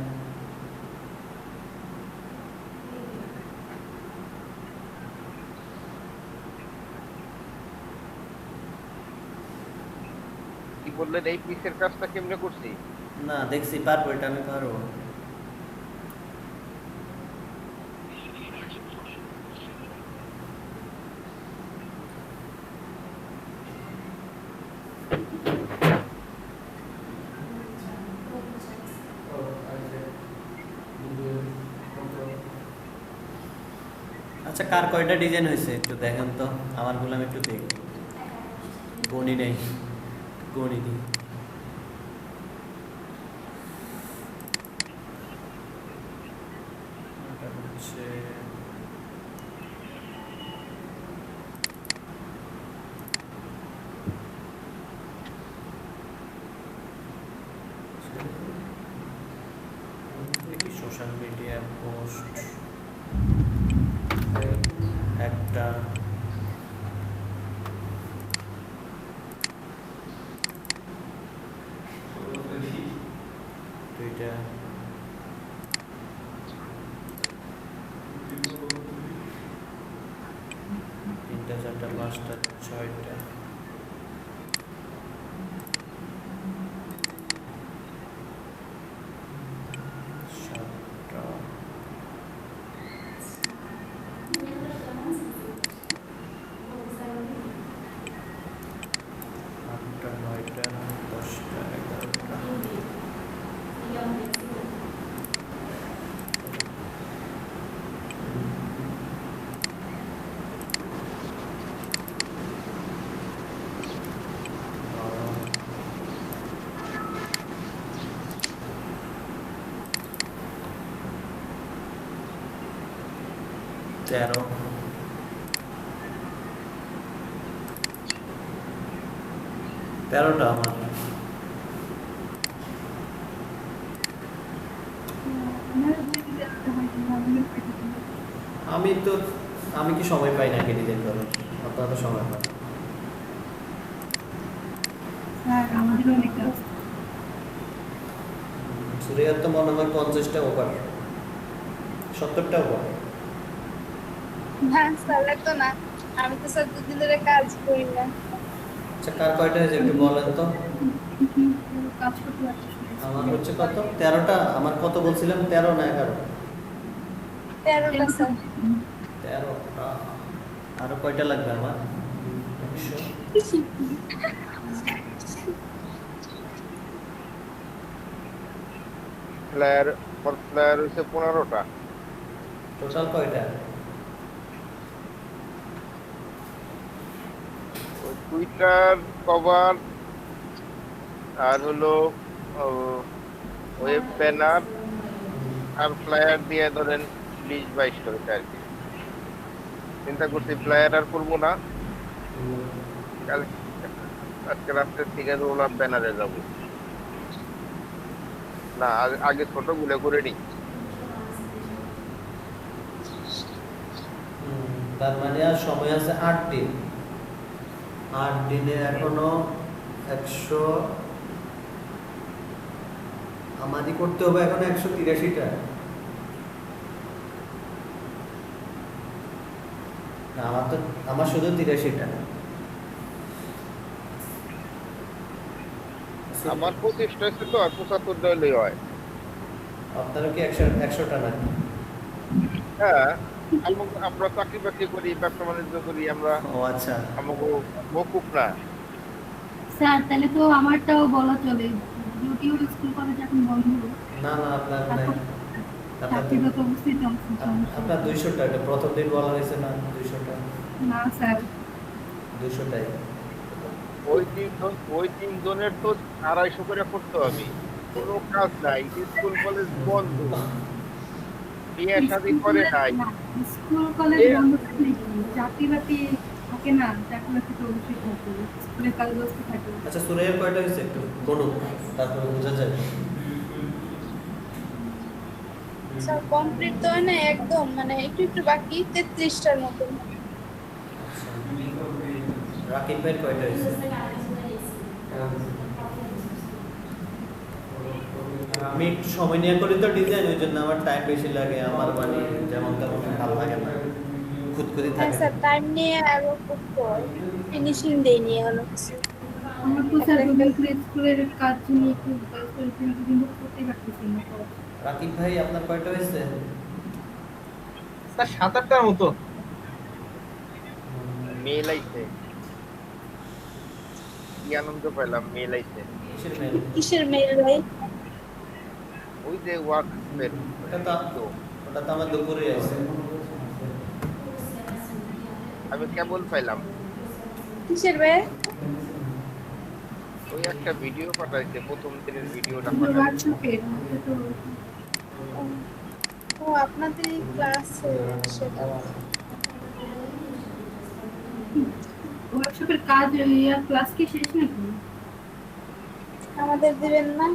কি বললেন এই পিসের কাজটা কেমনে করছি? না দেখছি পারবো, এটা আমি পারবো। আচ্ছা কার কয়টা ডিজাইন হয়েছে একটু দেখেন তো, আমার গুলো আমি একটু দেখি। গণি নেই, গণি নেই। এটা হচ্ছে দেখি সোশ্যাল মিডিয়া পোস্ট একটা, দুইটা, তিনটা, চারটা, পাঁচটা, ছয়টা, সাতটা, আটটা, নয়টা, 10টা, 11টা, 13, 13টা আমার। আমার বই দিতে আসতে হয় কিনা, আমিও পেতে পারি। আমি কি সময় পাই নাকি ডিজাইন করার? আপনারা তো সময় পান। স্যার আমাদেরও অনেক কাজ। সুরিয়ার তো মনে হয় 50টা ওভার, 70টা ওভার। না স্যার এত না, আমি তো স্যার 2 দিন ধরে কাজ করি না। আচ্ছা কার কয়টা হয়েছে একটু বলেন তো। কাজ করতে পারছি না। আমার হচ্ছে কত? 13টা। আমার কত বলছিলাম, 13 না 11? 13টা স্যার। 13টা। আরো কয়টা লাগবে আমার? 100। ফ্লায়ার হচ্ছে 15টা। টোটাল কয়টা? ওই টুইটার কভার আর হলো ওয়েব ব্যানার আর ফ্লায়ার দিয়ে ধরেন 20-22টা হয়েছে আর কি। চিন্তা করছি ফ্লায়ার আর করবো না, আজকে রাত্রের থেকে রোল আপ ব্যানারে যাবো। না আগে ছোট গুলো করে নিই। তার মানে আর সময় আছে 8 দিন। 8 দিনে এখনো 100 আমারই করতে হবে এখন 183টা। না আমার শুধু 83টা। আমার 25টা হচ্ছে তো, আর 75টা হলেই হয়। আপনারও কি 100টা নাকি? হ্যাঁ আমরা চাকরি বাকরি করি, ব্যবসা বাণিজ্য করি, আমরা ও আচ্ছা। আমাকে মকুব না। স্যার তাহলে তো আমারটাও বলা চলে, যদিও স্কুল কলেজ এখন বন্ধ। না আপনার নাই। চাকরিগত অবস্থায় চলছে। আপনার 200টা, এটা প্রথম দিন বলা হয়েছে না 200টা? না স্যার 200টাই। ওই 3 জনের তো 250 করে করতে হবে। কোনো কাজ নাই, স্কুল কলেজ বন্ধ, বিয়ে শাদী করে নাই। স্কুল কলেজ বন্ধ থাকলে কি চাকরি বাকরি থাকে না, চাকরি তো অবশ্যই থাকবে, স্কুলের কাগজ থাকে। আচ্ছা সুরাইয়ের কয়টা হয়েছে একটু গণুক, তারপর বোঝা যায়। স্যার কমপ্লিট তো হয় না একদম, মানে একটু একটু বাকি, 33টার মতন। রাকিব ভাইয়ের কয়টা হয়েছে? আমি একটু সময় নিয়ে করি তো ডিজাইন, ওই জন্য আমার টাইম বেশি লাগে, আমার মানে যেমন তেমন ভালো লাগে না, খুঁতখুঁতি হ্যাঁ থাকে। স্যার, টাইম নিয়ে আরো করতে হয়, ফিনিশিং দেই নিয়ে হলো কিছু। আমার তো স্যার স্কুলের কাজ নিয়ে একটু কিন্তু করতেই পারতেছি না। রাকিব ভাই আপনার কয়টা হয়েছে? স্যার 7-8টার মতো। মেল আইছে, কি আনন্দ পেলাম, মেল আইছে। কিসের মেল? কিসের মেল ভাই? ওই যে ওয়ার্ক মেল। ওটা তো আমার দুপুরে আছে। আমি কেবল পাইলাম, কিসের ভাই? ওই একটা ভিডিও পাঠাইছে, প্রথম দিনের ভিডিওটা এগুলো পাঠাইছে। হোয়াটসঅ্যাপে তো ও আপনাদের ক্লাস সেটা। হোয়াটসঅ্যাপের কাজ ইয়ার ক্লাস কি শেষ নাকি? আমাদের দিবেন না?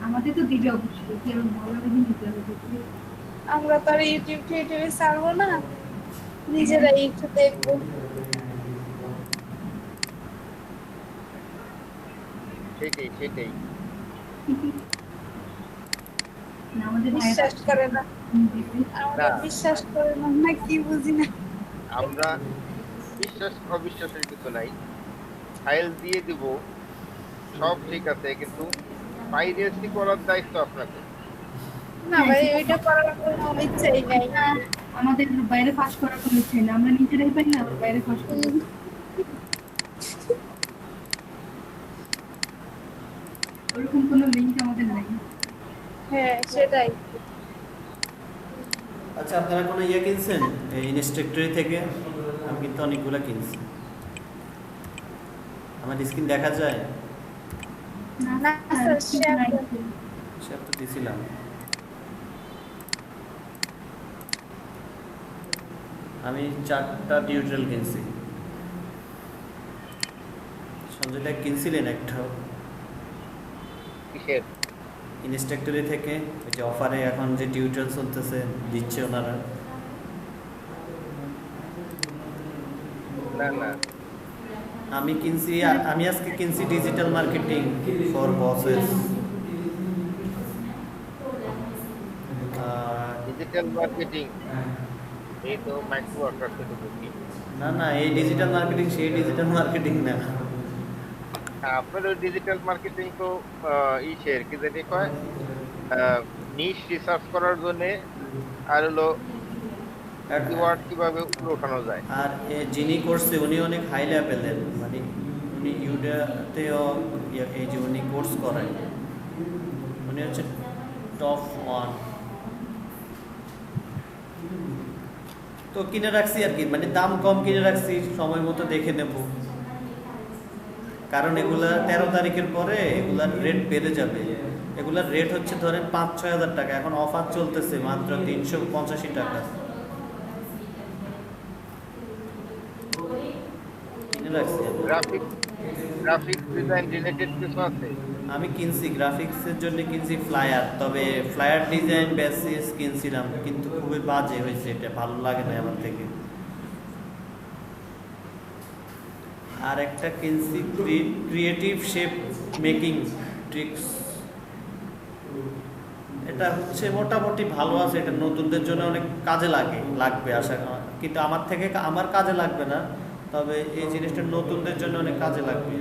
আমাদের তো দিবে অবশ্যই, কি আর ভালো করে নিতে হবে। আমরা তো আর ইউটিউবে ছাড়বো না, নিজেরাই একটু দেখবো। সেটাই সেটাই। না, আমাদের বিশ্বাস করে না, দেখবে। আমাদের বিশ্বাস করে না, না কি বুঝি না। আমরা বিশ্বাস অবিশ্বাসের কিছু নাই, ফাইল দিয়ে দিব, সব ঠিক আছে, কিন্তু পাইরেসি করার দায়িত্ব আপনাকে। না ভাই, ওইটা করার কোনো ইচ্ছাই নাই। আমাদের বাইরে ফাঁস করার কোনো ইচ্ছে নেই, আমরা নিজেরাই পারি না, আমরা বাইরে ফাঁস করি। ওরকম কোনো লিঙ্ক আমাদের নাই। হ্যাঁ সেটাই। আচ্ছা আপনারা কোনো ইয়ে কিনছেন এই ইনস্ট্রাক্টরি থেকে? আমি কিন্তু অনেকগুলো কিনছি। আমার স্ক্রিন দেখা যায়? না না, স্যার, স্যার, নাই। সে তো দিছিলাম। আমি 4টা টিউটোরিয়াল কিনছি। সঞ্জয় ভাই কিনছিলেন একটাও? কিসের? ইনস্ট্রাক্টরি থেকে ওই যে অফারে এখন যে টিউটোরিয়াল চলতেছে দিচ্ছে ওনারা। না না, আমি কিনছি, আমি আজকে কিনছি digital marketing for buses. Digital marketing, এই তো মাইক্রো ওয়ার্কার থেকে বুঝি। না না, এই ডিজিটাল মার্কেটিং সেই ডিজিটাল মার্কেটিং না। আপনার ওই ডিজিটাল মার্কেটিং তো ইসের কি জানি কয়, নিশ রিসার্চ করার জন্য, আর হলো কিওয়ার্ড কিভাবে উপরে ওঠানো যায়। আর যিনি করছে উনি অনেক হাই লেভেলের, মানে উনি ইউডাতেও এই যে উনি কোর্স করায়, উনি হচ্ছে টপ 1। তো কিনে রাখছি আর কি, মানে দাম কম কিনে রাখছি, সময় মতো দেখে নেব, কারণ এগুলা 13 তারিখের পরে এগুলার রেট বেড়ে যাবে। এগুলার রেট হচ্ছে ধরেন 5-6 হাজার টাকা, এখন অফার চলতেছে মাত্র 385 টাকা। কিনে রাখছি আমি। গ্রাফিক ডিজাইন রিলেটেড কিছু আছে? আমি কিনছি গ্রাফিক্সের জন্য কিনছি ফ্লায়ার, তবে ফ্লায়ার ডিজাইন বেসিস কিনছিলাম, কিন্তু খুবই বাজে হয়েছে, এটা ভালো লাগে না আমার থেকে। আর একটা কিনছি ক্রিয়েটিভ শেপ মেকিং ট্রিক্স, এটা হচ্ছে মোটামুটি ভালো আছে, এটা নতুনদের জন্য অনেক কাজে লাগবে আশা, কিন্তু আমার কাজে লাগবে না, তবে এই জিনিসটা নতুনদের জন্য অনেক কাজে লাগবে।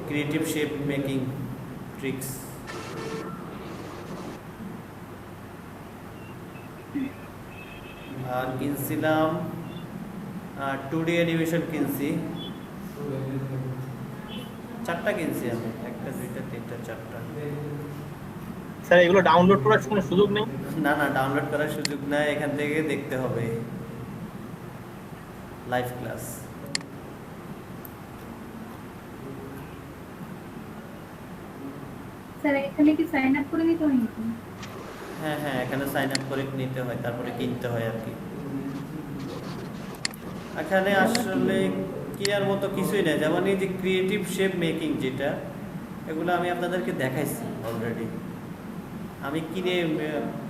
Creative shape making tricks. আর কিনছিলাম 2D অ্যানিমেশন কিনছি, 4টা কিনছি আমি, 1টা 2টা 3টা 4টা। স্যার এগুলো ডাউনলোড করার কোনো সুযোগ নেই? না না, ডাউনলোড করার সুযোগ নাই, এখান থেকে দেখতে হবে লাইভ ক্লাস। স্যার এখানে কি সাইন আপ করে নিতে হয় নাকি? হ্যাঁ হ্যাঁ, এখানে সাইন আপ করে নিতে হয়, তারপরে কিনতে হয় আর কি। এখানে আসলে কেনার মতো কিছুই নেই, যেমন এই যে ক্রিয়েটিভ শেপ মেকিং যেটা, এগুলো আমি আপনাদেরকে দেখাইছি অলরেডি। আমি কিনে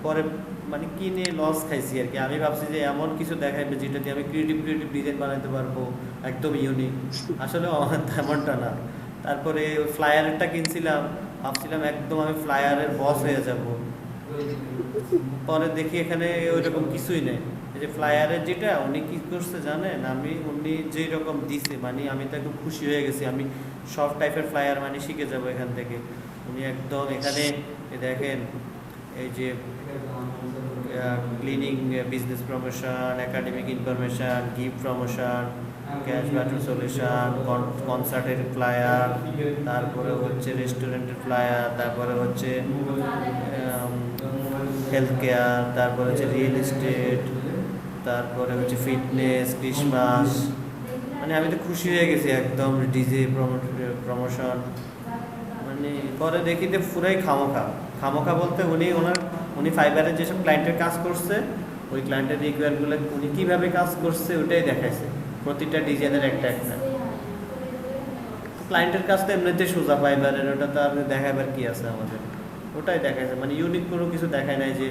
পরে মানে কিনে লস খাইছি আর কি। আমি ভাবছি যে এমন কিছু দেখাইবে যেটা দিয়ে আমি ক্রিয়েটিভ ডিজাইন বানাতে পারবো, একদম ইউনিক। আসলে আমার তেমনটা না। তারপরে ওই ফ্লায়ারটা কিনছিলাম, ভাবছিলাম একদম আমি ফ্লায়ারের বস হয়ে যাব। পরে দেখি এখানে ওইরকম কিছুই নেই। এই যে ফ্লায়ারের যেটা উনি কি করছে জানেন, উনি যেই রকম দিছে মানে আমি তো একদম খুশি হয়ে গেছি। আমি সব টাইপের ফ্লায়ার মানে শিখে যাব এখান থেকে। উনি একদম এখানে দেখেন এই যে cleaning business promotion, academic information, gift promotion, cash batter solution, কনসার্টের ফ্লায়ার, তারপরে হচ্ছে রেস্টুরেন্টের ফ্লায়ার, তারপরে হচ্ছে হেলথ কেয়ার, তারপরে হচ্ছে রিয়েল এস্টেট, তারপরে হচ্ছে ফিটনেস, ক্রিসমাস। মানে আমি তো খুশি হয়ে গেছি একদম। ডিজে প্রমোশন মানে পরে দেখি যে পুরাই খামোখা বলতে উনি ফাইবারের যেসব ক্লায়েন্টের কাজ করছে ওই ক্লায়েন্টের রিকোয়ারগুলো উনি কীভাবে কাজ করছে ওটাই দেখাইছে, প্রতিটা ডিজাইনের একটা ক্লায়েন্টের কাজ তো এমনিতে সোজা ফাইবারের, ওটা তো আপনি দেখাবার কি আছে আমাদের, ওটাই দেখাইছে। মানে ইউনিক কোনো কিছু দেখায় নাই যে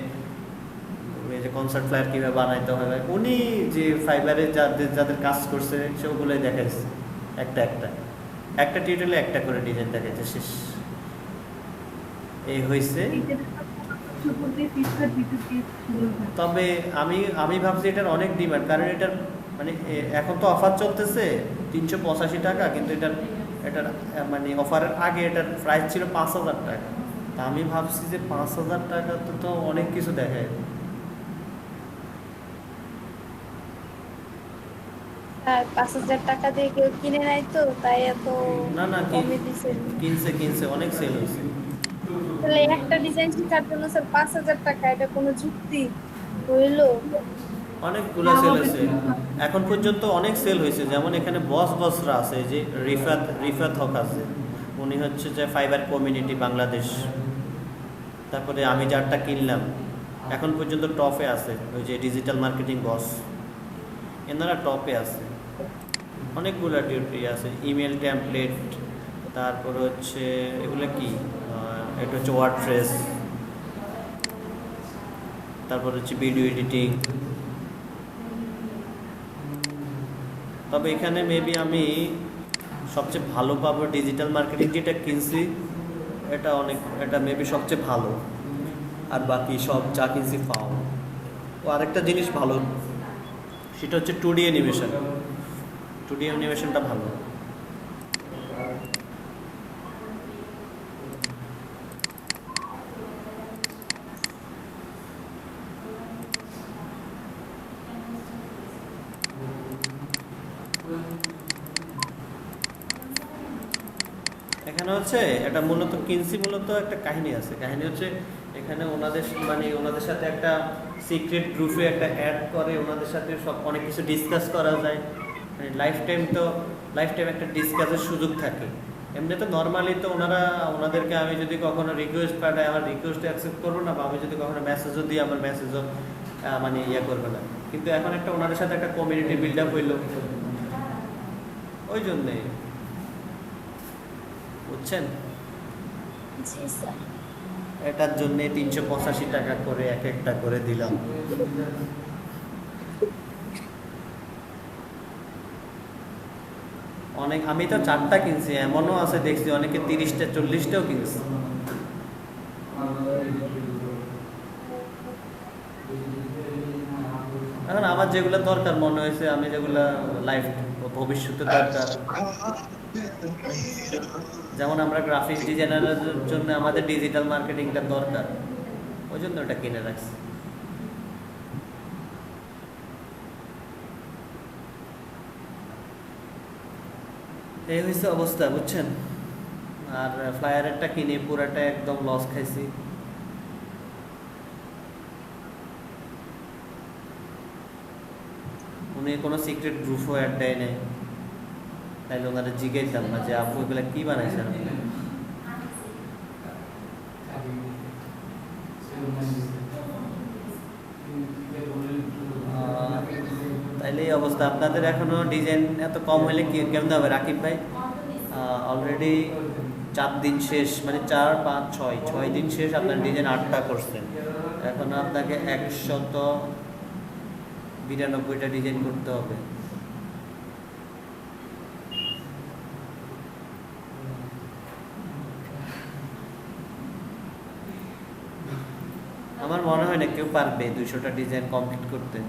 এই যে কনসার্ট ফ্লায়ার কীভাবে বানাইতে হবে। উনি যে ফাইবারে যাদের কাজ করছে সেগুলোই দেখাইছে একটা টিউটোরিয়ালে একটা করে ডিজাইন দেখাইছে, শেষ। এই হয়েছে। তবে আমি ভাবছি এটার অনেক ডিমান্ড, কারণ এটার মানে এখন তো অফার চলতেছে 385 টাকা, কিন্তু এটার মানে অফারের আগে এটার প্রাইস ছিল 5,000 টাকা। তা আমি ভাবছি যে 5,000 টাকা তো অনেক কিছু দেখায়। আর 5,000 টাকা দিয়ে কেউ কিনে নাই তো, তাই এত না কমে দিছে। কিনছে অনেক সেল হয়েছে। তাহলে একটা ডিজাইন শেখার জন্য স্যার 5,000 টাকা, এটা কোনো যুক্তি হইলো? অনেকগুলো সেল হয়েছে এখন পর্যন্ত, অনেক সেল হয়েছে। যেমন এখানে বসরা আছে, যে রিফাত হক আছে, উনি হচ্ছে যে ফাইবার কমিউনিটি বাংলাদেশ। তারপরে আমি যারটা কিনলাম এখন পর্যন্ত টপে আছে, ওই যে ডিজিটাল মার্কেটিং বস, এনারা টপে আছে। অনেকগুলো টিউটোরিয়াল আছে, ইমেল টেমপ্লেট, তারপর হচ্ছে এগুলো কি, এটা হচ্ছে ওয়ার্ডপ্রেস, তারপর হচ্ছে ভিডিও এডিটিং। তবে এখানে মেবি আমি সবচেয়ে ভালো পাবো ডিজিটাল মার্কেটিং, যেটা কিনছি এটা মেবি সবচেয়ে ভালো, আর বাকি সব যা কিনছি পাও। ও আরেকটা জিনিস ভালো, সেটা হচ্ছে 2D অ্যানিমেশন। 2D অ্যানিমেশনটা ভালো। এখানে হচ্ছে এটা মূলত কিনছি, মূলত একটা কাহিনী আছে। কাহিনী হচ্ছে এখানে ওনাদের সাথে একটা সিক্রেট গ্রুপে একটা অ্যাড করে, ওনাদের সাথে সব অনেক কিছু ডিসকাস করা যায়। মানে লাইফ টাইম একটা ডিসকাসের সুযোগ থাকে। এমনি তো নর্মালি তো ওনাদেরকে আমি যদি কখনো রিকোয়েস্ট পাঠাই, আমার রিকোয়েস্ট অ্যাকসেপ্ট করবো না, বা আমি যদি কখনো মেসেজও দিই আমার মেসেজও মানে করবে না। কিন্তু এখন একটা ওনাদের সাথে একটা কমিউনিটি বিল্ড আপ হইলো, ওই জন্যে, বুঝছেন? জি স্যার। এটার জন্য 385 টাকা করে এক একটা করে দিলাম। আমি তো 4টা কিনছি, এমনও আছে দেখছি অনেকে 30টা 40টাও কিনছে। এখন আমার যেগুলো দরকার মনে হয়েছে, আমি যেগুলো লাইফ ভবিষ্যতে দরকার, যেমন আমরা গ্রাফিক্স ডিজাইনারের জন্য আমাদের ডিজিটাল মার্কেটিংটা দরকার, ওই জন্য ওটা কিনে রাখছি। এই হয়েছে অবস্থা, বুঝছেন? আর ফ্লায়ারেরটা কিনে পুরাটা একদম লস খাইছি। উনি কোনো সিক্রেট গ্রুপও অ্যাড দেয় নাই, তাইলে ওনারা জিজ্ঞাসতাম না যে আপু এগুলো কি বানাইছেন। তাইলে এই অবস্থা। অবস্থা? আপনাদের এখনো ডিজাইন এত কম হলে কি কেমন হবে রাকিব ভাই? অলরেডি 4 দিন শেষ, মানে 4, 5, 6 দিন শেষ, আপনার ডিজাইন 8টা করছেন। এখন আপনাকে 192টা ডিজাইন করতে হবে। আমার মনে হয় না কেউ পারবে 200টা ডিজাইন কমপ্লিট করতে।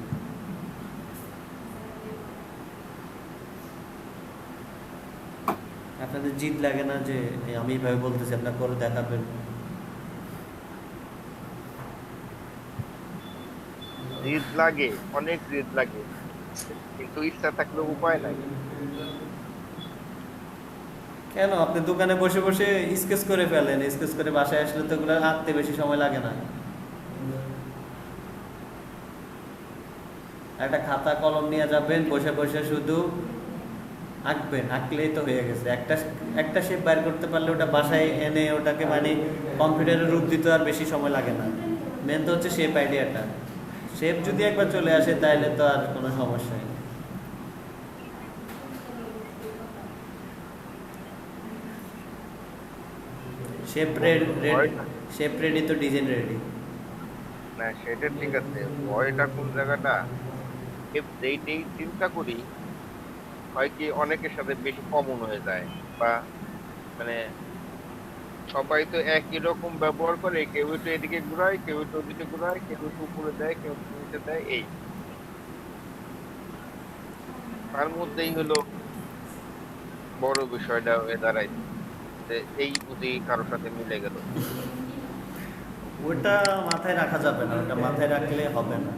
আপনাদের জিদ লাগে না যে আমি এইভাবে বলতেছি, আপনার করে দেখাবেন? জিদ লাগে, অনেক জিদ লাগে, কিন্তু ইচ্ছা থাকলে উপায় নাই। কেন আপনি দোকানে বসে বসে স্কেচ করে ফেলেন, স্কেচ করে বাসায় আসলে তো ওগুলো আঁকতে বেশি সময় লাগে না। একটা খাতা কলম নিয়ে যাবেন, বসে বসে শুধু আঁকবেন, আঁকলেই তো হয়ে গেছে। একটা শেপ বাইর করতে পারলে ওটা বাসায় এনে ওটাকে মানে কম্পিউটারে রূপ দিতে আর বেশি সময় লাগে না। মেন তো হচ্ছে শেপ আইডিয়াটা। শেপ যদি একবার চলে আসে তাহলে তো আর কোনো সমস্যা নেই। শেপ রেডি তো ডিজাইন রেডি। না সেটা ঠিক আছে, ভয়টা কোন জায়গাটা, যেইটাই চিন্তা করি হয় কি অনেকের সাথে বেশি কমন হয়ে যায়, বা মানে সবাই তো একই রকম ব্যবহার করে, কেউ একটু এদিকে ঘুরায়, কেউ একটু ওদিকে ঘুরায়, কেউ একটু উপরে দেয়, কেউ একটু নিচে দেয়, এই তার মধ্যেই হলো বড় বিষয়টা হয়ে দাঁড়ায় যে এই বুঝি কারোর সাথে মিলে গেল। ওটা মাথায় রাখা যাবে না, ওটা মাথায় রাখলে হবে না।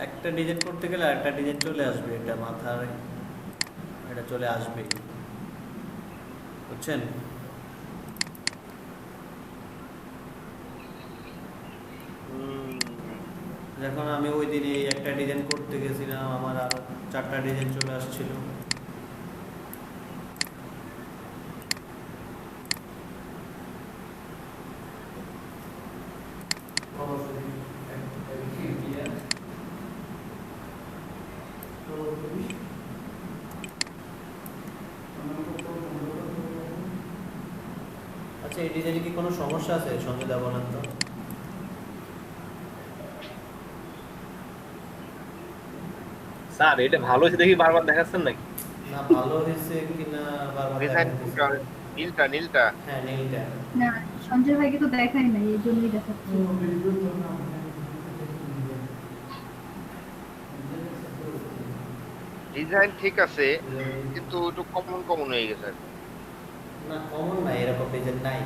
একটা ডিজাইন করতে গেলে আরেকটা ডিজাইন চলে আসবে, এটা মাথায় এটা চলে আসবে, বুঝছেন? যখন আমি ওই দিনে একটা ডিজাইন করতে গেছিলাম, আমার আরো 4টা ডিজাইন চলে আসছিল। আচ্ছা, এই ডিজাইনে কি কোনো সমস্যা আছে সঞ্জয় দা, বলেন তো? স্যার এটা ভালো হয়েছে দেখি বারবার দেখাচ্ছেন নাকি? না ভালো হয়েছে কিনা বারবার ডিজাইন দেখাচ্ছি। নীলটা হ্যাঁ, নীলটা। না, সঞ্জয় ভাইকে তো দেখাই নাই, এই জন্যই দেখাচ্ছি। ডিজাইন ঠিক আছে, কিন্তু একটু কমন হয়ে গেছে। না কমন নাই, এরকম ডিজাইন নাই,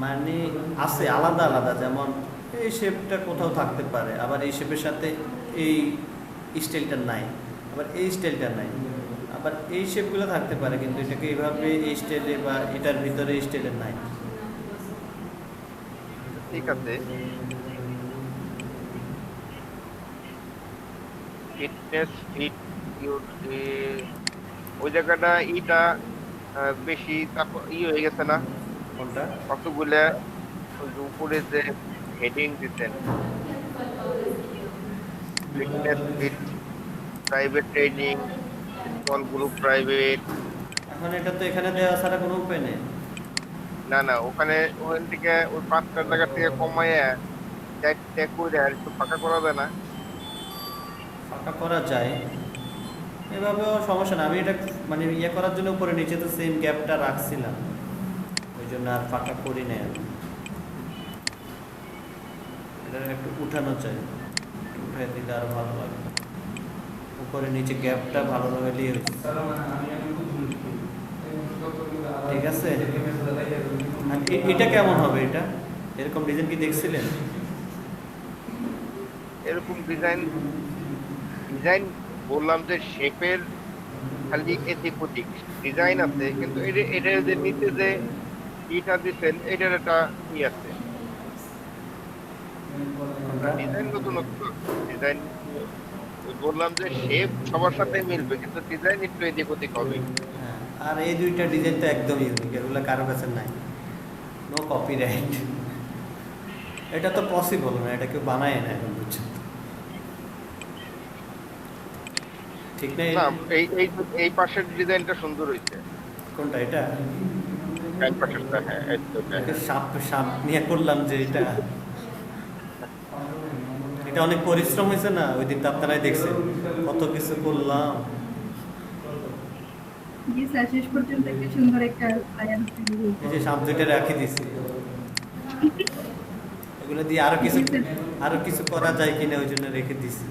মানে আছে আলাদা আলাদা। যেমন এই শেপটা কোথাও থাকতে পারে, আবার এই শেপের সাথে এই স্টাইলটা নাই, আবার এই স্টাইলটা নাই, আবার এই শেপগুলো থাকতে পারে, কিন্তু এটাকে এইভাবে এই স্টাইলে বা এটার ভিতরে এই স্টাইলে নাই। ঠিক আছে, ফিটনেস ফিট ওই জায়গাটা ইটা বেশি হয়ে গেছে না? কোনটা? কতগুলা ওই যে উপরে যে হেডিং দিতেন, fitness fit private training, small group private. এখন এটা তো এখানে দেওয়া ছাড়া কোনো উপায় নেই। না ওখানে ওখান থেকে ওই 5টা জায়গা থেকে কমাইয়া ট্যাগ করে আর একটু ফাঁকা করা যায় না? ফাঁকা করা যায়, এভাবেও সমস্যা না। আমি এটা মানে ইয়ে করার জন্য উপরে নিচে তো সেম গ্যাপটা রাখছিলাম, ওই জন্য আর ফাঁকা করি নাই। আমি এটা একটু উঠানো চাই, উঠাই দিলে আরো ভালো লাগে। উপরে নিচে গ্যাপটা ভালোভাবে দিয়ে হয়েছে, ঠিক আছে। এটা কেমন হবে? এটা এরকম ডিজাইন কি দেখছিলেন? এরকম ডিজাইন বললাম যে শেপের খালি এদিক ওদিক ডিজাইন আছে, কিন্তু এটা যে নিচে যে ইটা দিচ্ছেন এটার একটা আছে। কোনটা? ডিজাইন নতুন ডিজাইন বললাম যে শেপ সবার সাথে মিলবে কিন্তু ডিজাইন একটু এদিক ওদিক হবে। হ্যাঁ, আর এই দুইটা ডিজাইন তো একদম ইউনিক, এগুলো কারো কাছে নাই, নো কপিরাইট। এটা তো পসিবল না, এটা কেউ বানায় না এখন পর্যন্ত, ঠিক না? না এই এই এই পাশের ডিজাইনটা সুন্দর হয়েছে। কোনটা এটা? এক পাশেরটা, হ্যাঁ এই তো এটা। একটা সাপ সাপ নিয়ে করলাম যে এটা, এটা অনেক পরিশ্রম হয়েছে না, ওই দিন তো আপনারাই দেখছেন কত কিছু করলাম। জি স্যার, শেষ পর্যন্ত একটা সুন্দর একটা আয়ান তৈরি হয়েছে। এই যে সাপ দুইটা রাখি দিছি, এগুলো দিয়ে আরো কিছু করা যায় কিনা ওই জন্য রেখে দিছি।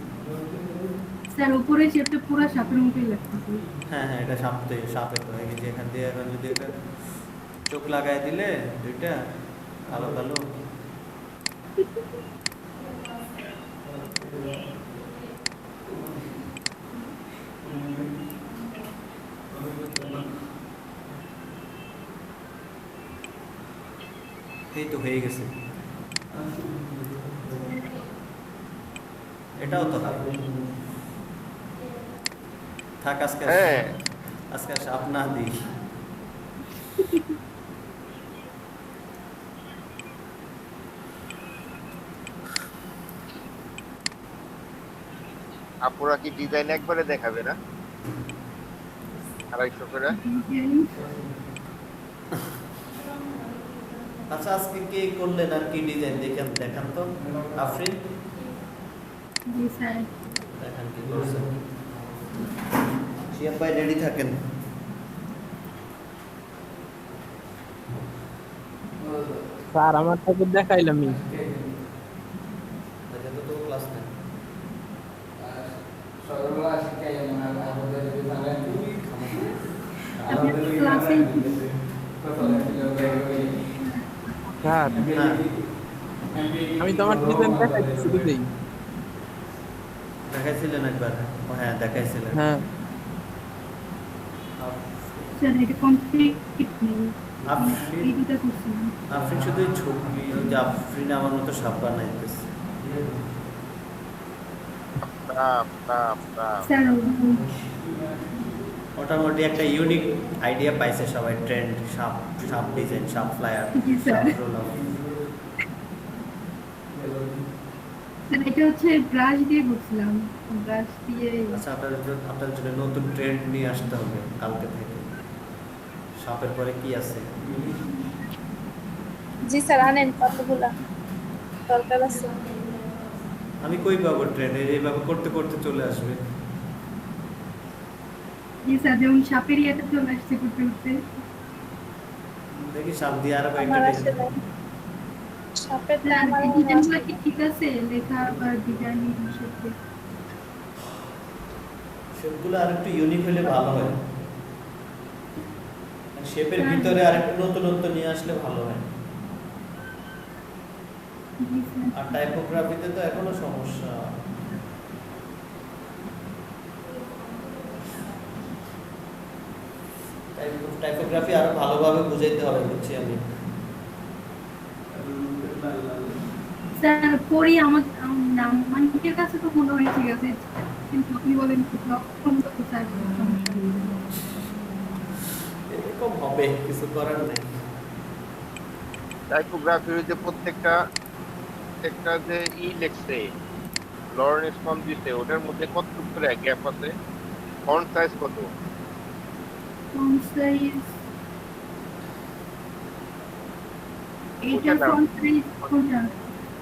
স্যার উপরে শেপটা পুরো সাপের মতোই লাগতেছে। হ্যাঁ হ্যাঁ, এটা সাপের তো এই যে এখান দিয়ে এখন যদি এটা চোখ লাগাই দিলে দুইটা কালো কালো, এই তো হয়ে গেছে। এটাও তো থাক, আজকে হ্যাঁ আজকে সাপ না দিই। আপুরা কি ডিজাইন একবারে দেখাবে না 250 করে? আচ্ছা, আজকে কে করলেন আর কি ডিজাইন দেখান তো আফরিন, জি স্যার। দেখান কি করছেন। শিয়াব ভাই রেডি থাকেন। স্যার আমারটা তো দেখাইলামই। এটা তো ক্লাস নেই। আপনি ক্লাসে স্যার না, আমি তো আমার ডিজাইন দেখাইছি শুরুতেই। দেখাইছিলেন একবার? ও হ্যাঁ, দেখাইছিলেন। হ্যাঁ স্যার এটা কমপ্লিট নেই, আফরিন এই দুটো করছিলাম। আফরিন শুধু ছবি, ওই যে আফরিন আমার মতো সাপ বানাইতেছে। স্যার মোটামুটি একটা ইউনিক আইডিয়া পাইছে সবাই, ট্রেন্ড সাপ, সাপ ডিজাইন, সাপ ফ্লায়ার, জি স্যার। সাপ রোল আপ। স্যার এটা হচ্ছে ব্রাশ দিয়ে করছিলাম, ব্রাশ দিয়ে। আচ্ছা, আপনার জন্য নতুন ট্রেন্ড নিয়ে আসতে হবে কালকে থেকে। সাপের পরে কি আছে? জি স্যার, আনেন কতগুলা দরকার আছে। আমি কই পাবো ট্রেন্ড? এইভাবে করতে করতে চলে আসবে। জি স্যার, যেমন সাপের ইয়েটা চলে আসছে করতে করতে। দেখি সাপ দিয়ে আরো কয়েকটা আমার ডিজাইন। আসলে সাপের স্যার আমার এই ডিজাইনগুলো কি ঠিক আছে লেখা বা ডিজাইনিং হিসেবে? শেপগুলো আরেকটু ইউনিক হলে ভালো হয়, শেপের ভিতরে আরেকটু নতুনত্ব নিয়ে আসলে ভালো হয়। জি স্যার। আর টাইপোগ্রাফিতে তো এখনো সমস্যা। টাইপোগ্রাফি আরো ভালোভাবে বুঝাইতে হবে, বুঝছি আমি। স্যার পড়ি আমার নামের কাছে তো মনে হয় ঠিক আছে, কিন্তু আপনি বলেন লক্ষণ তো স্যার সমস্যা নেই। এরকম হবে, কিছু করার নেই। টাইপোগ্রাফির যে প্রত্যেকটা একটা যে লেখছে লরেন্স ফর্ম দিছে, ওটার মধ্যে কত করে গ্যাপ আছে? ফন্ট সাইজ কত? ফন্ট সাইজ এইটা, ওটা না। ফন্ট সাইজ কোনটা?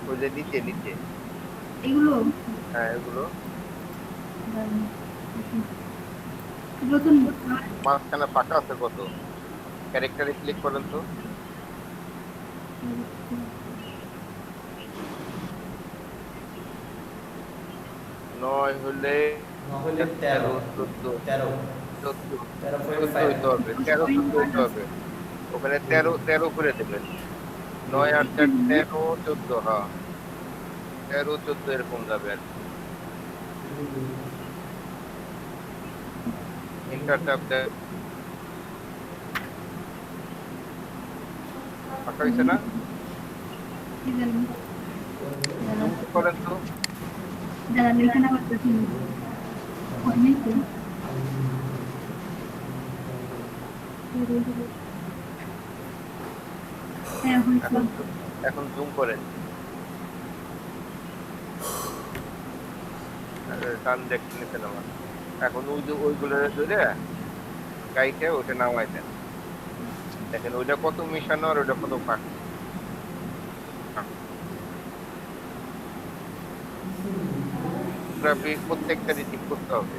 ওই যে নিচে নিচে, এগুলো হ্যাঁ এগুলো এগুলো তো মাঝখানে ফাঁকা আছে কত? ক্যারেক্টারে ক্লিক করেন তো। 9 হলে নহলে 13, 13, 13 ওখানে 13 করে দেবেন। 9 আর 4 13 14, হ্যাঁ 13 14 এরকম যাবে আর এন্টার ট্যাপ দেন। ফাঁকা হয়েছে না? কি জানি জুম করেন তো। যারা লেখানা করতেছি হয়নি তো হ্যাঁ হয়েছে এখন জুম করেন। টান দেখতে নিতেন আমার। এখন ওই যে ওইগুলো ধরে গাইতে ওটা নামাই দেন। দেখেন ওইটা কত মিশানো আর ওইটা কত পাক। প্রত্যেকটা ঠিক করতে হবে।